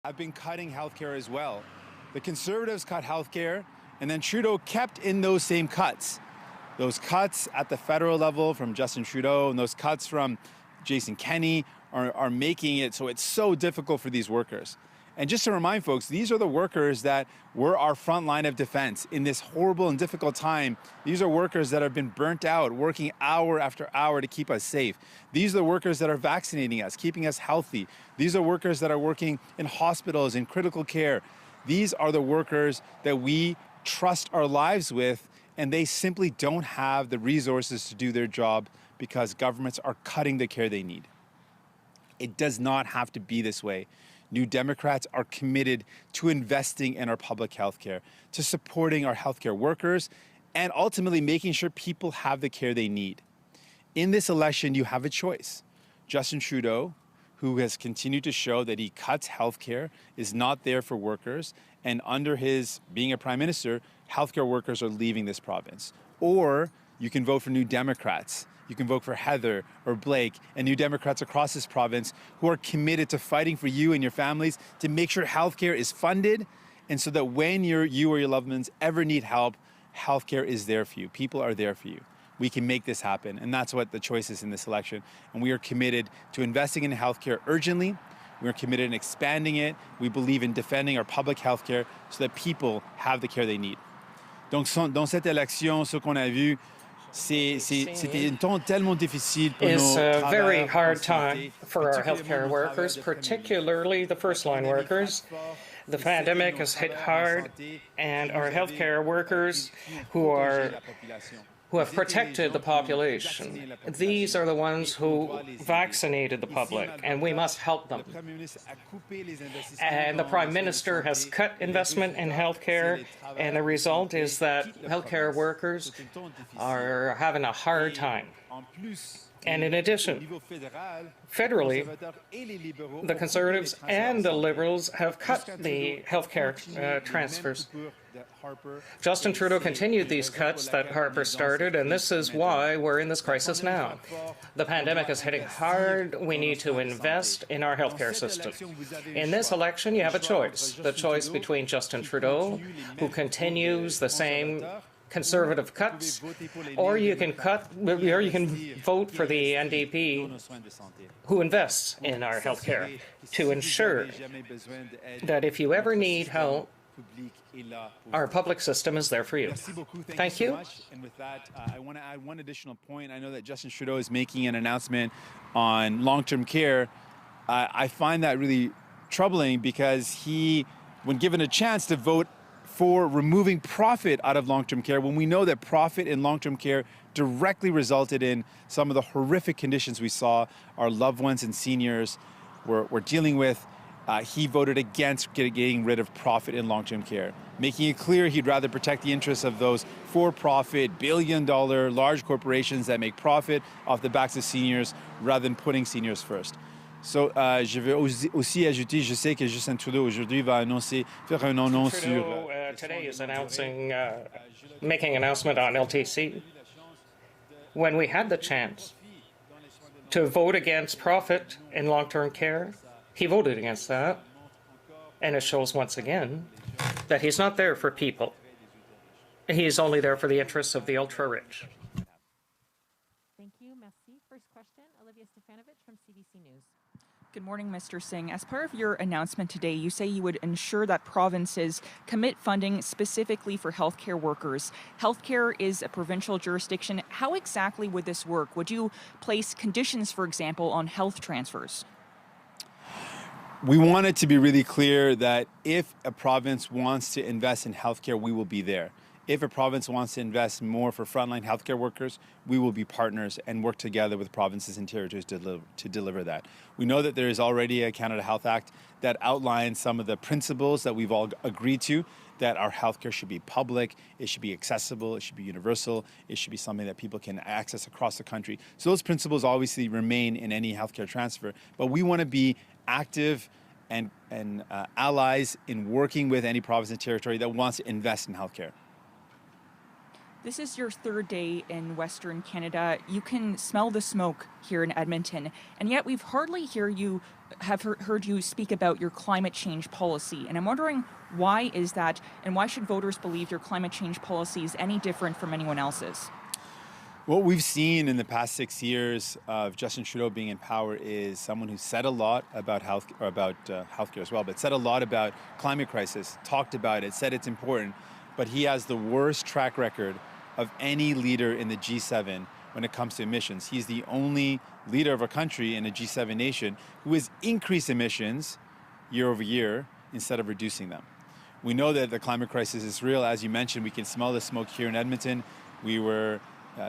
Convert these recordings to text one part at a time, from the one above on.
have been cutting healthcare as well. The Conservatives cut healthcare, and then Trudeau kept in those same cuts. Those cuts at the federal level from Justin Trudeau and those cuts from Jason Kenney are making it so it's so difficult for these workers. And just to remind folks, these are the workers that were our front line of defense in this horrible and difficult time. These are workers that have been burnt out, working hour after hour to keep us safe. These are the workers that are vaccinating us, keeping us healthy. These are workers that are working in hospitals, in critical care. These are the workers that we trust our lives with, and they simply don't have the resources to do their job because governments are cutting the care they need. It does not have to be this way. New Democrats are committed to investing in our public health care, to supporting our healthcare workers, and ultimately making sure people have the care they need. In this election, you have a choice. Justin Trudeau, who has continued to show that he cuts healthcare, is not there for workers, and under his being a prime minister, healthcare workers are leaving this province. Or you can vote for New Democrats. You can vote for Heather or Blake and New Democrats across this province who are committed to fighting for you and your families to make sure healthcare is funded, and so that when you or your loved ones ever need help, healthcare is there for you. People are there for you. We can make this happen, and that's what the choice is in this election. And we are committed to investing in healthcare urgently. We are committed in expanding it. We believe in defending our public healthcare so that people have the care they need. Donc, dans cette élection, ce qu'on a vu, c'était un temps tellement difficile pour is nos a very travailleurs hard en time santé, for our particulièrement healthcare nos workers, travailleurs de première ligne. particularly the first-line workers. The pandemic has hit hard, and our healthcare workers who have protected the population. These are the ones who vaccinated the public, and we must help them. And the Prime Minister has cut investment in healthcare, and the result is that healthcare workers are having a hard time. And in addition, federally, the Conservatives and the Liberals have cut the healthcare transfers. Justin Trudeau continued these cuts that Harper started, and this is why we're in this crisis now. The pandemic is hitting hard. We need to invest in our healthcare system. In this election, you have a choice. The choice between Justin Trudeau, who continues the same conservative cuts, or you can vote for the NDP, who invests in our healthcare to ensure that if you ever need help, our public system is there for you. Thank you. And with that, I want to add one additional point. I know that Justin Trudeau is making an announcement on long-term care. I find that really troubling because he, when given a chance to vote for removing profit out of long-term care, when we know that profit in long-term care directly resulted in some of the horrific conditions we saw our loved ones and seniors were dealing with, he voted against getting rid of profit in long-term care, making it clear he'd rather protect the interests of those for-profit, billion-dollar large corporations that make profit off the backs of seniors rather than putting seniors first. So, je veux aussi ajouter, je sais que Justin Trudeau aujourd'hui va annoncer, faire un annonce sur... Today is announcing, making an announcement on LTC. When we had the chance to vote against profit in long-term care, he voted against that. And it shows once again that he's not there for people. He's only there for the interests of the ultra-rich. Thank you. Merci. First question, Olivia Stefanovich from CBC News. Good morning, Mr. Singh. As part of your announcement today, you say you would ensure that provinces commit funding specifically for healthcare workers. Healthcare is a provincial jurisdiction. How exactly would this work? Would you place conditions, for example, on health transfers? We want it to be really clear that if a province wants to invest in healthcare, we will be there. If a province wants to invest more for frontline healthcare workers, we will be partners and work together with provinces and territories to deliver that. We know that there is already a Canada Health Act that outlines some of the principles that we've all agreed to, that our healthcare should be public, it should be accessible, it should be universal, it should be something that people can access across the country. So those principles obviously remain in any healthcare transfer, but we want to be active and allies in working with any province and territory that wants to invest in healthcare. This is your third day in Western Canada. You can smell the smoke here in Edmonton, and yet we've hardly heard you speak about your climate change policy. And I'm wondering, why is that, and why should voters believe your climate change policy is any different from anyone else's? What we've seen in the past 6 years of Justin Trudeau being in power is someone who said a lot about healthcare as well, but said a lot about climate crisis, talked about it, said it's important, but he has the worst track record of any leader in the G7 when it comes to emissions. He's the only leader of a country in a G7 nation who has increased emissions year over year instead of reducing them. We know that the climate crisis is real. As you mentioned, we can smell the smoke here in Edmonton. We were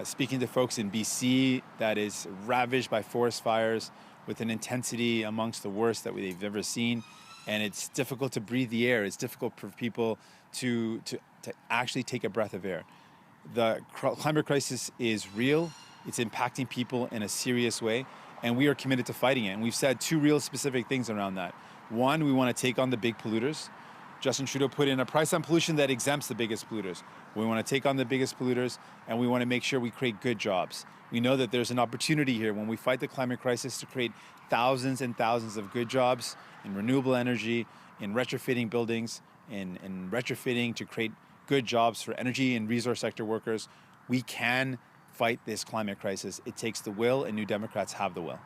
speaking to folks in BC that is ravaged by forest fires with an intensity amongst the worst that they've ever seen. And it's difficult to breathe the air. It's difficult for people to actually take a breath of air. The climate crisis is real. It's impacting people in a serious way, and we are committed to fighting it. And we've said two real specific things around that. One, we want to take on the big polluters. Justin Trudeau put in a price on pollution that exempts the biggest polluters. We want to take on the biggest polluters, and we want to make sure we create good jobs. We know that there's an opportunity here when we fight the climate crisis to create thousands and thousands of good jobs in renewable energy, in retrofitting buildings, in retrofitting to create good jobs for energy and resource sector workers. We can fight this climate crisis. It takes the will, and New Democrats have the will.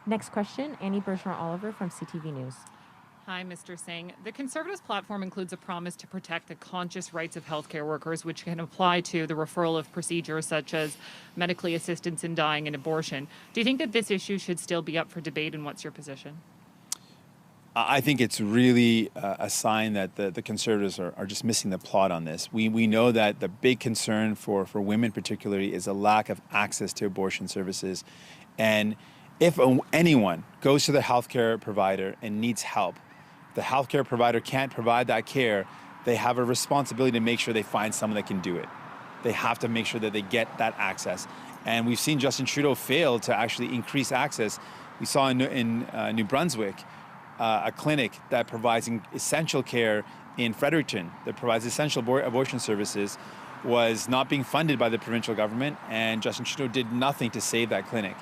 Next question, Annie Bergeron-Oliver from CTV News. Hi, Mr. Singh. The Conservatives' platform includes a promise to protect the conscious rights of healthcare workers, which can apply to the referral of procedures such as medically assistance in dying and abortion. Do you think that this issue should still be up for debate, and what's your position? I think it's really a sign that the Conservatives are just missing the plot on this. We know that the big concern for women particularly is a lack of access to abortion services. And if anyone goes to the healthcare provider and needs help, the healthcare provider can't provide that care, they have a responsibility to make sure they find someone that can do it. They have to make sure that they get that access. And we've seen Justin Trudeau fail to actually increase access. We saw in New Brunswick, a clinic that provides essential care in Fredericton, that provides essential abortion services, was not being funded by the provincial government, and Justin Trudeau did nothing to save that clinic.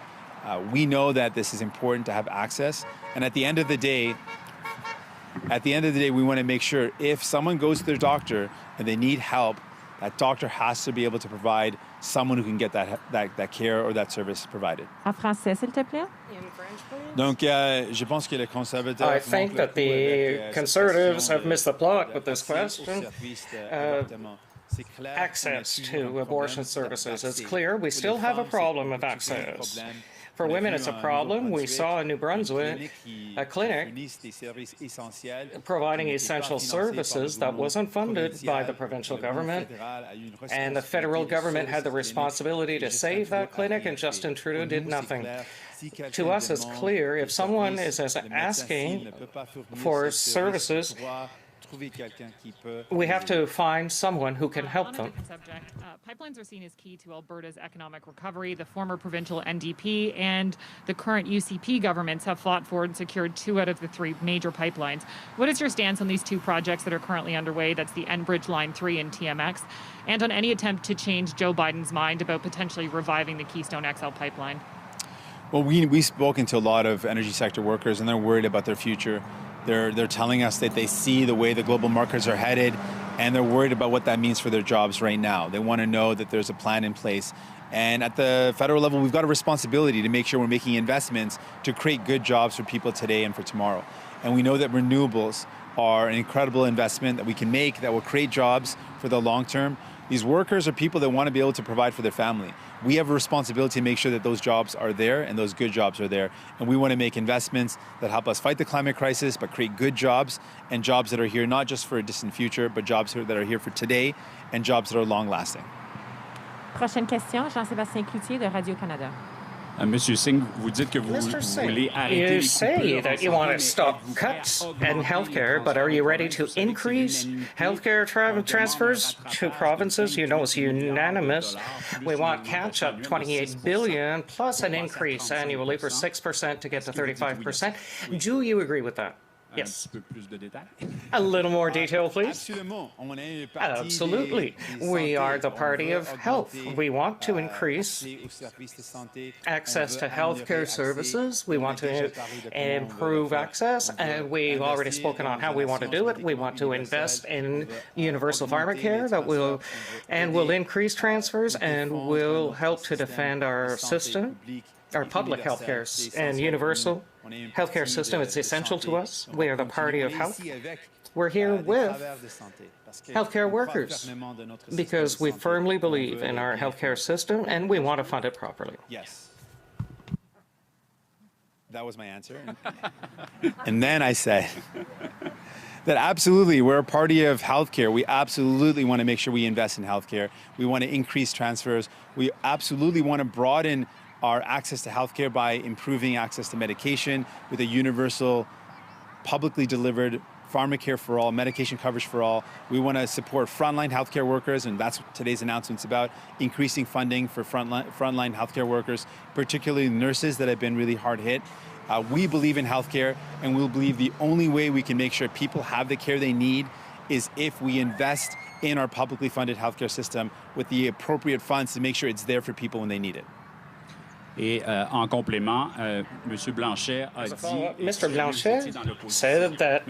We know that this is important to have access, and at the end of the day, we want to make sure if someone goes to their doctor and they need help, that doctor has to be able to provide someone who can get that care or that service provided. En français, s'il te plaît. Donc, je pense que les conservateurs. I think that the Conservatives have missed the plot with this question. Access to abortion services. It's clear we still have a problem of access. For women, it's a problem. We saw in New Brunswick a clinic providing essential services that wasn't funded by the provincial government, and the federal government had the responsibility to save that clinic, and Justin Trudeau did nothing. To us, it's clear if someone is asking for services, we have to find someone who can help them. Pipelines are seen as key to Alberta's economic recovery. The former provincial NDP and the current UCP governments have fought for and secured 2 out of the 3 major pipelines. What is your stance on these 2 projects that are currently underway? That's the Enbridge Line 3 and TMX, and on any attempt to change Joe Biden's mind about potentially reviving the Keystone XL pipeline? Well, we've spoken to a lot of energy sector workers, and they're worried about their future. They're telling us that they see the way the global markets are headed, and they're worried about what that means for their jobs right now. They want to know that there's a plan in place. And at the federal level, we've got a responsibility to make sure we're making investments to create good jobs for people today and for tomorrow. And we know that renewables are an incredible investment that we can make that will create jobs for the long term. These workers are people that want to be able to provide for their family. We have a responsibility to make sure that those jobs are there and those good jobs are there. And we want to make investments that help us fight the climate crisis, but create good jobs and jobs that are here not just for a distant future, but jobs that are here for today and jobs that are long lasting. Prochaine question, Jean-Sébastien Cloutier de Radio-Canada. Monsieur Singh, vous dites que vous voulez arrêter You les say coupures that you want to stop cuts in healthcare, but are you ready to increase healthcare transfers to provinces? You know it's unanimous. We want catch-up, $28 billion, plus an increase annually for 6% to get to 35%. Do you agree with that? Yes. petit peu plus de détails? A little more detail, please. Absolument. On est le parti Absolutely. des We santé. are the On party veut of health. augmenter, We want to increase accès aux services de santé. access On to veut healthcare améliorer services. accès. We On a want to déjà parlé de comment on veut le improve faire. access, On veut and we've already investir spoken on dans how we une want to do it. We want to invest in universal pharmacare that will increase transfers and will help to defend our system, our public healthcare and universal healthcare system. It's essential to us. We are the party of health. We're here with healthcare workers because we firmly believe in our healthcare system and we want to fund it properly. Yes. That was my answer. And then I said that absolutely, we're a party of healthcare. We absolutely want to make sure we invest in healthcare. We want to increase transfers. We absolutely want to broaden our access to healthcare by improving access to medication with a universal, publicly delivered pharmacare for all, medication coverage for all. We want to support frontline healthcare workers, and that's what today's announcement's about, increasing funding for frontline healthcare workers, particularly nurses that have been really hard hit. We believe in healthcare, and we believe the only way we can make sure people have the care they need is if we invest in our publicly funded healthcare system with the appropriate funds to make sure it's there for people when they need it. Et en complément, M. Blanchet a dit... Mr. Blanchet said that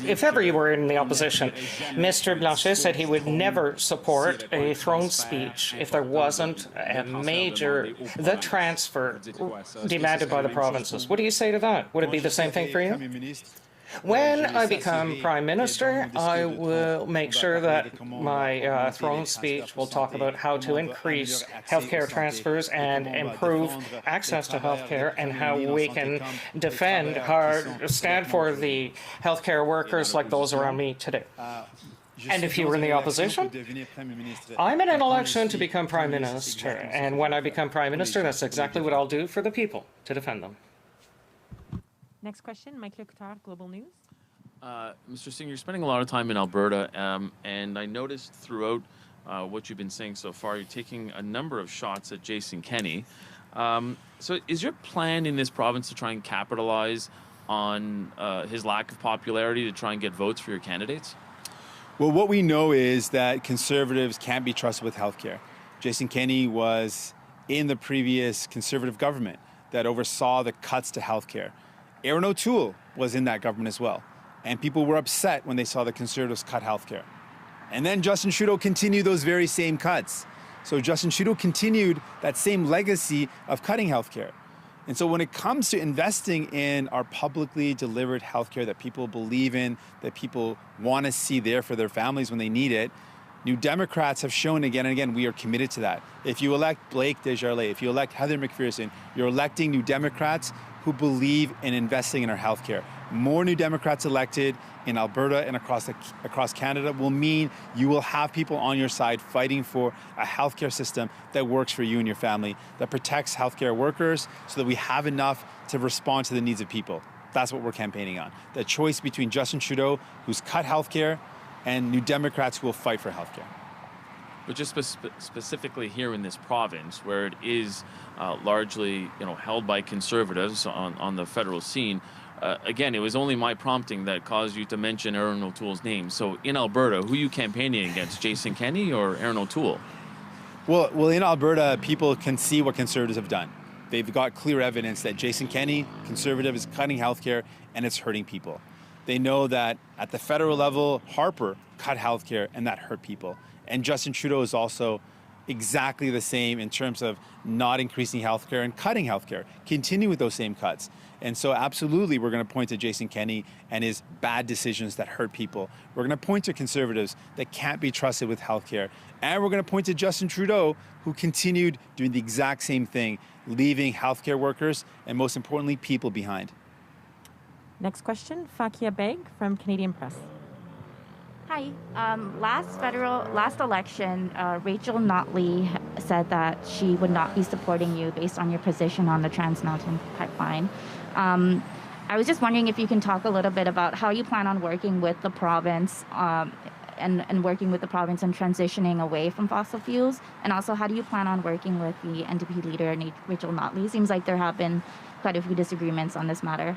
if ever you were in the opposition, Mr. Blanchet said he would never support a throne speech if there wasn't a major, the transfer demanded by the provinces. What do you say to that? Would it be the same thing for you? When I become Prime Minister, I will make sure that my throne speech will talk about how to increase healthcare transfers and improve access to healthcare and how we can defend stand for the healthcare workers like those around me today. And if you were in the opposition, I'm in an election to become Prime Minister. And when I become Prime Minister, that's exactly what I'll do for the people, to defend them. Next question, Mike Lecouteur, Global News. Mr. Singh, you're spending a lot of time in Alberta, and I noticed throughout what you've been saying so far, you're taking a number of shots at Jason Kenney. So is your plan in this province to try and capitalize on his lack of popularity to try and get votes for your candidates? Well, what we know is that Conservatives can't be trusted with healthcare. Jason Kenney was in the previous Conservative government that oversaw the cuts to healthcare. Aaron O'Toole was in that government as well. And people were upset when they saw the Conservatives cut healthcare. And then Justin Trudeau continued those very same cuts. So Justin Trudeau continued that same legacy of cutting healthcare. And so when it comes to investing in our publicly delivered healthcare that people believe in, that people want to see there for their families when they need it, New Democrats have shown again and again we are committed to that. If you elect Blake Desjardins, if you elect Heather McPherson, you're electing New Democrats who believe in investing in our healthcare. More New Democrats elected in Alberta and across Canada will mean you will have people on your side fighting for a healthcare system that works for you and your family, that protects healthcare workers so that we have enough to respond to the needs of people. That's what we're campaigning on. The choice between Justin Trudeau, who's cut healthcare, and New Democrats who will fight for healthcare. But just specifically here in this province, where it is largely, held by Conservatives on the federal scene, again, it was only my prompting that caused you to mention Aaron O'Toole's name. So in Alberta, who are you campaigning against, Jason Kenney or Aaron O'Toole? Well, in Alberta, people can see what Conservatives have done. They've got clear evidence that Jason Kenney, Conservative, is cutting healthcare and it's hurting people. They know that at the federal level, Harper cut healthcare and that hurt people. And Justin Trudeau is also exactly the same in terms of not increasing healthcare and cutting healthcare, continue with those same cuts. And so absolutely, we're going to point to Jason Kenney and his bad decisions that hurt people. We're going to point to Conservatives that can't be trusted with healthcare. And we're going to point to Justin Trudeau, who continued doing the exact same thing, leaving healthcare workers and most importantly, people behind. Next question, Fakia Beg from Canadian Press. Hi. Last election, Rachel Notley said that she would not be supporting you based on your position on the Trans Mountain Pipeline. I was just wondering if you can talk a little bit about how you plan on working with the province and working with the province and transitioning away from fossil fuels, and also how do you plan on working with the NDP leader, Rachel Notley? Seems like there have been quite a few disagreements on this matter.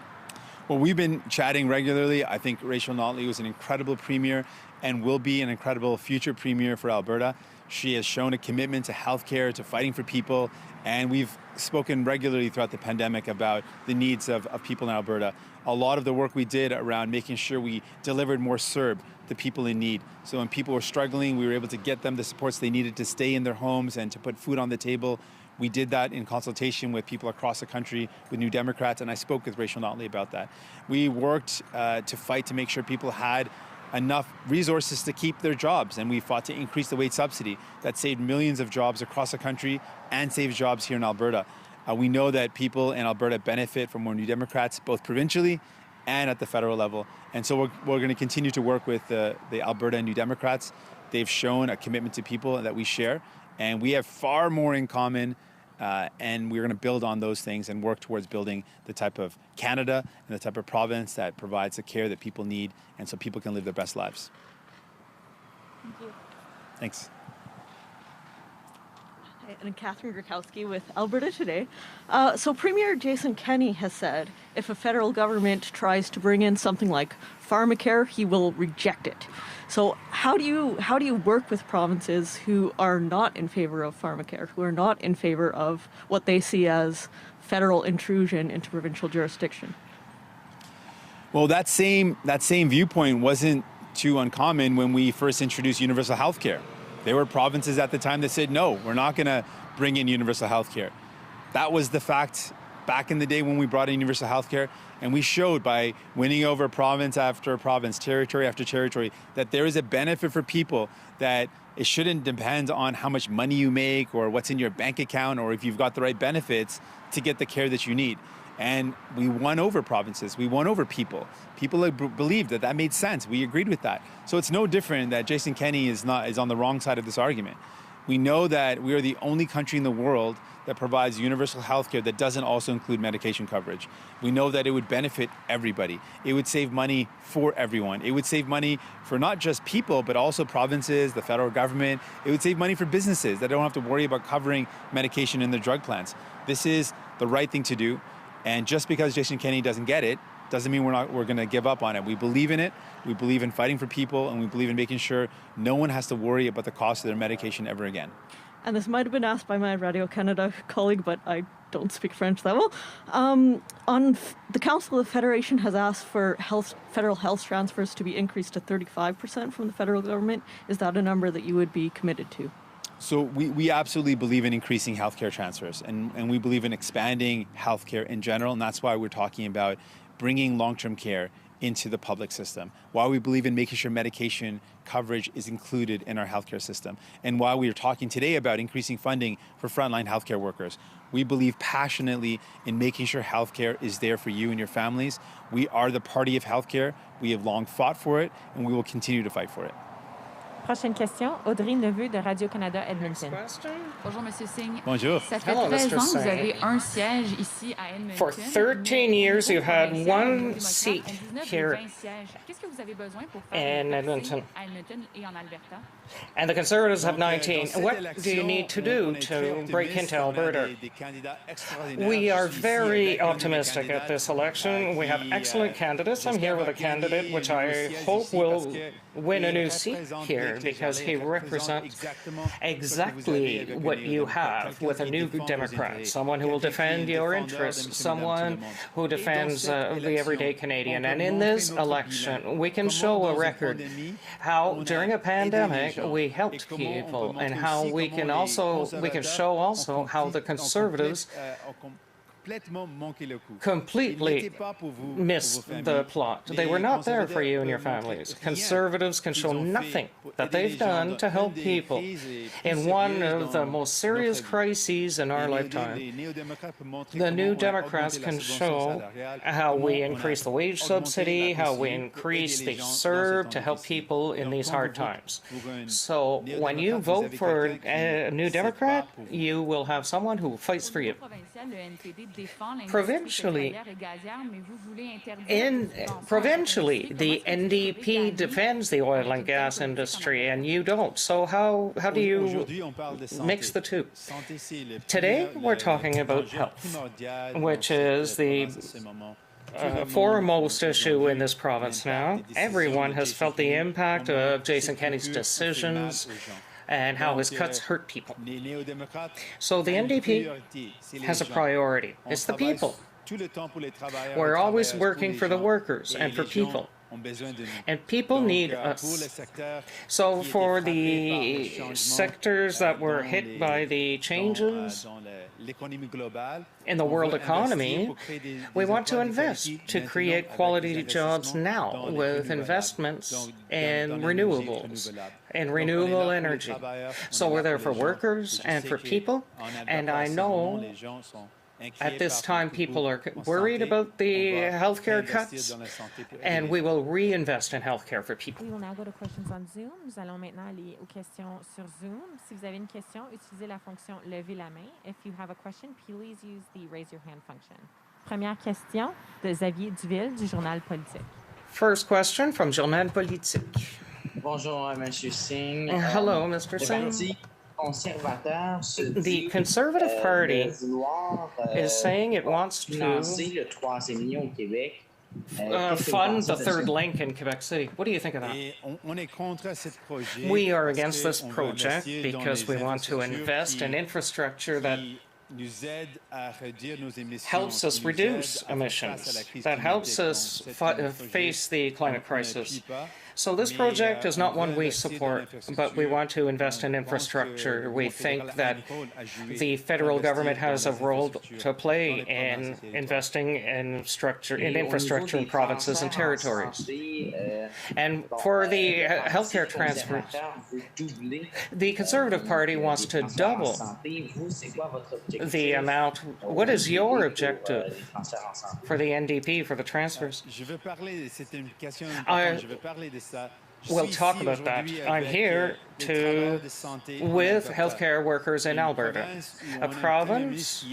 Well, we've been chatting regularly. I think Rachel Notley was an incredible premier and will be an incredible future premier for Alberta. She has shown a commitment to healthcare, to fighting for people, and we've spoken regularly throughout the pandemic about the needs of people in Alberta. A lot of the work we did around making sure we delivered more CERB to people in need. So when people were struggling, we were able to get them the supports they needed to stay in their homes and to put food on the table. We did that in consultation with people across the country, with New Democrats, and I spoke with Rachel Notley about that. We worked to fight to make sure people had enough resources to keep their jobs, and we fought to increase the wage subsidy. That saved millions of jobs across the country and saves jobs here in Alberta. We know that people in Alberta benefit from more New Democrats, both provincially and at the federal level. And so we're going to continue to work with the Alberta and New Democrats. They've shown a commitment to people that we share, and we have far more in common. And we're going to build on those things and work towards building the type of Canada and the type of province that provides the care that people need, and so people can live their best lives. Thank you. Thanks. Hi, I'm Catherine Grakowski with Alberta Today. So Premier Jason Kenney has said if a federal government tries to bring in something like pharmacare, he will reject it. So how do you work with provinces who are not in favor of pharmacare, who are not in favor of what they see as federal intrusion into provincial jurisdiction? Well, that same viewpoint wasn't too uncommon when we first introduced universal health care. There were provinces at the time that said, no, we're not going to bring in universal health care. That was the fact back in the day when we brought in universal health care. And we showed by winning over province after province, territory after territory, that there is a benefit for people, that it shouldn't depend on how much money you make or what's in your bank account or if you've got the right benefits to get the care that you need. And we won over provinces. We won over people. People believed that made sense. We agreed with that. So it's no different that Jason Kenney is on the wrong side of this argument. We know that we are the only country in the world that provides universal health care that doesn't also include medication coverage. We know that it would benefit everybody. It would save money for everyone. It would save money for not just people, but also provinces, the federal government. It would save money for businesses that don't have to worry about covering medication in their drug plans. This is the right thing to do. And just because Jason Kenney doesn't get it, doesn't mean we're going to give up on it. We believe in it. We believe in fighting for people, and we believe in making sure no one has to worry about the cost of their medication ever again. And this might have been asked by my Radio-Canada colleague, but I don't speak French that well. The Council of the Federation has asked for federal health transfers to be increased to 35% from the federal government. Is that a number that you would be committed to? So we absolutely believe in increasing healthcare transfers, and we believe in expanding healthcare in general, and that's why we're talking about bringing long-term care into the public system, why we believe in making sure medication coverage is included in our healthcare system, and why we are talking today about increasing funding for frontline healthcare workers. We believe passionately in making sure healthcare is there for you and your families. We are the party of healthcare. We have long fought for it, and we will continue to fight for it. Prochaine question, Audrey Neveu de Radio-Canada Edmonton. Bonjour, Monsieur Singh. Bonjour. Ça fait Hello, 13 Mr. ans que vous Singh. avez un siège ici à Edmonton. For 13 years, you had one seat here Qu'est-ce que vous avez besoin pour in Edmonton. à Edmonton et en Alberta? And the Conservatives have 19. What do you need to do to break into Alberta? We are very optimistic at this election. We have excellent candidates. I'm here with a candidate which I hope will win a new seat here because he represents exactly what you have with a new Democrat, someone who will defend your interests, someone who defends the everyday Canadian. And in this election, we can show a record how during a pandemic we helped people, and how we can show also how the Conservatives completely missed the plot. They were not there for you and your families. Conservatives can show nothing that they've done to help people in one of the most serious crises in our lifetime. The New Democrats can show how we increase the wage subsidy, how we increase the CERB to help people in these hard times. So when you vote for a New Democrat, you will have someone who fights for you. Provincially, the NDP defends the oil and gas industry, and you don't. So how do you mix the two? Today, we're talking about health, which is the foremost issue in this province now. Everyone has felt the impact of Jason Kenney's decisions and how his cuts hurt people. So the NDP has a priority. It's the people. We're always working for the workers and for people. And people need us. So for the sectors that were hit by the changes in the world economy, we want to invest to create quality jobs now with investments in renewables and renewable energy. So we're there for workers and for people, and I know at this time, people are worried about the healthcare cuts, and we will reinvest in healthcare for people. We will now go to questions on Zoom. Nous allons maintenant aller aux questions sur Zoom. Si vous avez une question, utilisez la fonction lever la main. If you have a question, please use the raise your hand function. Première question de Xavier Duville du Journal Politique. First question from Journal Politique. Bonjour, Monsieur Singh. Hello, Mr. Singh. The Conservative Party is saying it wants to fund the third link in Quebec City. What do you think of that? We are against this project because we want to invest in infrastructure that helps us reduce emissions, that helps us face the climate crisis. So this project is not one we support, but we want to invest in infrastructure. We think that the federal government has a role to play in investing in infrastructure in provinces and territories. And for the healthcare transfers, the Conservative Party wants to double the amount. What is your objective for the NDP for the transfers? We'll talk about that. I'm here with healthcare workers in Alberta, a province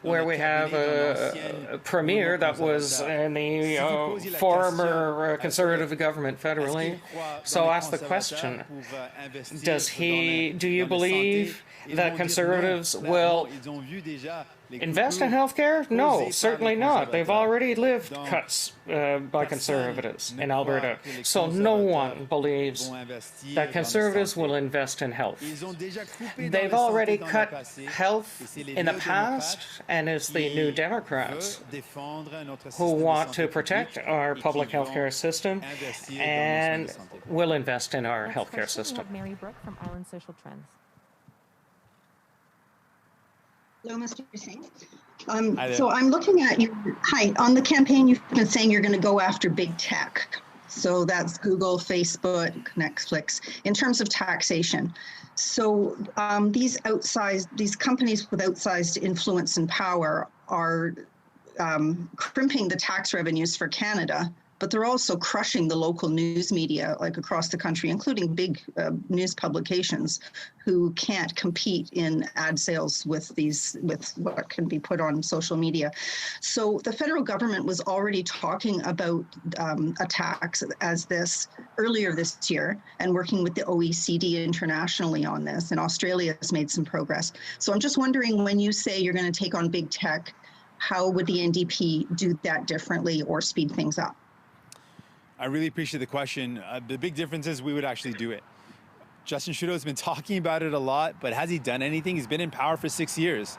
where we have a premier that was in the former Conservative government federally. So I'll ask the question, do you believe that Conservatives will invest in healthcare? No, certainly not. They've already lived cuts by Conservatives in Alberta. So no one believes that Conservatives will invest in health. They've already cut health in the past, and it's the New Democrats who want to protect our public healthcare system and will invest in our healthcare system. Mary Brooke from Island Social Trends. Hello, Mr. Singh. So I'm looking at you. Hi, on the campaign, you've been saying you're going to go after big tech. So that's Google, Facebook, Netflix, in terms of taxation. So these companies with outsized influence and power are crimping the tax revenues for Canada, but they're also crushing the local news media like across the country, including big news publications who can't compete in ad sales with what can be put on social media. So the federal government was already talking about a tax as this earlier this year and working with the OECD internationally on this, and Australia has made some progress. So I'm just wondering, when you say you're going to take on big tech, how would the NDP do that differently or speed things up? I really appreciate the question. The big difference is we would actually do it. Justin Trudeau has been talking about it a lot, but has he done anything? He's been in power for 6 years.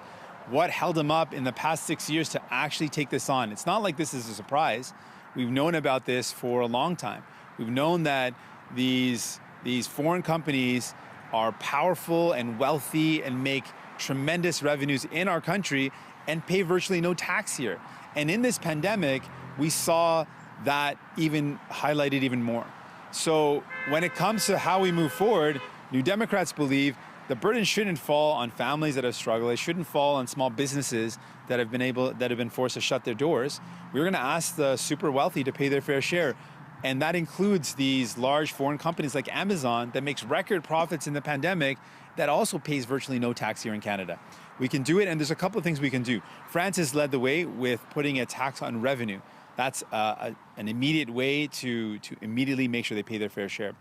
What held him up in the past 6 years to actually take this on? It's not like this is a surprise. We've known about this for a long time. We've known that these foreign companies are powerful and wealthy and make tremendous revenues in our country and pay virtually no tax here. And in this pandemic, we saw that even highlighted even more. So when it comes to how we move forward, New Democrats believe the burden shouldn't fall on families that have struggled. It shouldn't fall on small businesses that have been forced to shut their doors. We're going to ask the super wealthy to pay their fair share. And that includes these large foreign companies like Amazon that makes record profits in the pandemic that also pays virtually no tax here in Canada. We can do it, and there's a couple of things we can do. France has led the way with putting a tax on revenue. That's an immediate way to immediately make sure they pay their fair share.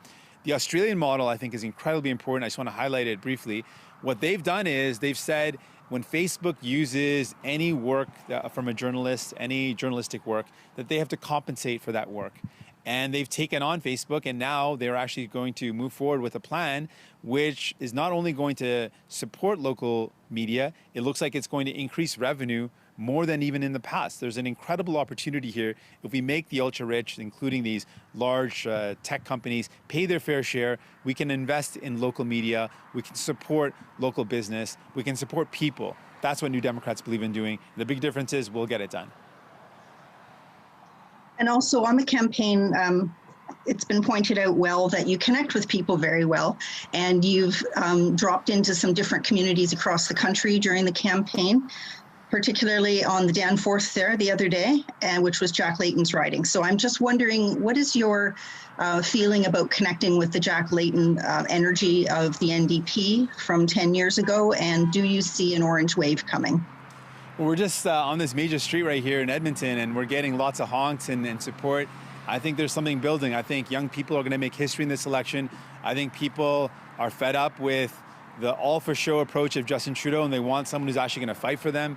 The Australian model, I think, is incredibly important. I just want to highlight it briefly. What they've done is they've said when Facebook uses any work from a journalist, any journalistic work, that they have to compensate for that work. And they've taken on Facebook, and now they're actually going to move forward with a plan which is not only going to support local media, it looks like it's going to increase revenue more than even in the past. There's an incredible opportunity here if we make the ultra-rich, including these large tech companies, pay their fair share. We can invest in local media, we can support local business, we can support people. That's what New Democrats believe in doing. The big difference is we'll get it done. And also on the campaign, it's been pointed out well that you connect with people very well, and you've dropped into some different communities across the country during the campaign, particularly on the Danforth there the other day, and which was Jack Layton's riding. So I'm just wondering, what is your feeling about connecting with the Jack Layton energy of the NDP from 10 years ago, and do you see an orange wave coming? Well, we're just on this major street right here in Edmonton, and we're getting lots of honks and support. I think there's something building. I think young people are going to make history in this election. I think people are fed up with the all-for-show approach of Justin Trudeau, and they want someone who's actually going to fight for them.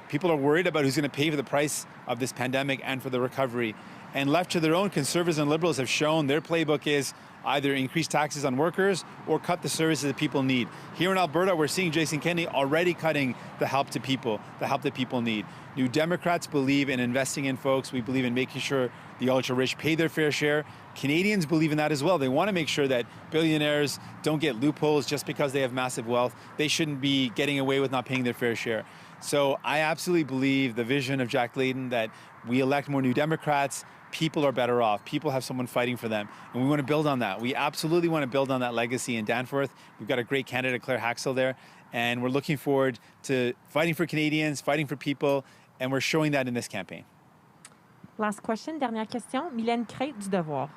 People are worried about who's going to pay for the price of this pandemic and for the recovery. And left to their own, Conservatives and Liberals have shown their playbook is either increase taxes on workers or cut the services that people need. Here in Alberta, we're seeing Jason Kenney already cutting the help to people, the help that people need. New Democrats believe in investing in folks. We believe in making sure the ultra-rich pay their fair share. Canadians believe in that as well. They want to make sure that billionaires don't get loopholes just because they have massive wealth. They shouldn't be getting away with not paying their fair share. So I absolutely believe the vision of Jack Layton that we elect more New Democrats, people are better off. People have someone fighting for them. And we want to build on that. We absolutely want to build on that legacy in Danforth. We've got a great candidate, Claire Haxel, there. And we're looking forward to fighting for Canadians, fighting for people. And we're showing that in this campaign. Last question, dernière question. Mylène Crête du Devoir.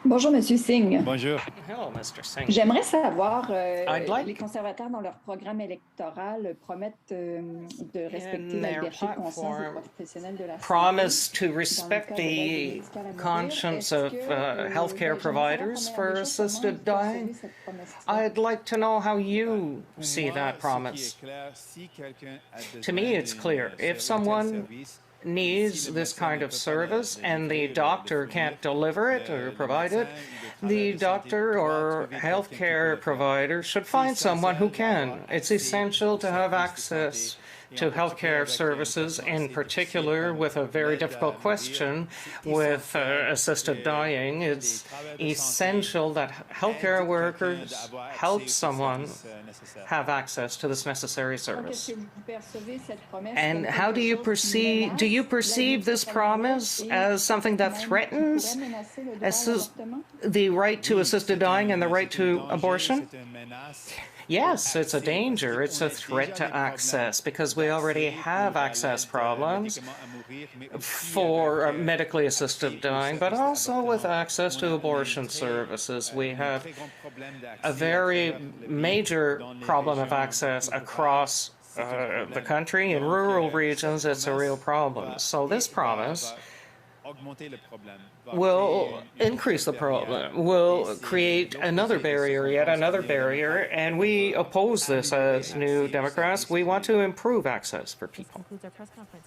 Bonjour, Monsieur Singh. Bonjour. Hello, Mr. Singh. J'aimerais savoir, like les conservateurs, dans leur programme électoral, promettent de respecter la liberté de conscience des professionnels de la santé. Promise to respect the conscience of healthcare providers for assisted dying. I'd like to know how you see that promise. To me, it's clear. If someone needs this kind of service and the doctor can't deliver it or provide it, the doctor or healthcare provider should find someone who can. It's essential to have access to healthcare services, in particular with a very difficult question with assisted dying. It's essential that healthcare workers help someone have access to this necessary service. And how do you perceive this promise as something that threatens the right to assisted dying and the right to abortion? Yes, it's a danger. It's a threat to access because we already have access problems for medically assisted dying, but also with access to abortion services. We have a very major problem of access across the country. In rural regions, it's a real problem. So this promise will increase the problem, will create another barrier, yet another barrier, and we oppose this as New Democrats. We want to improve access for people. That concludes our press conference.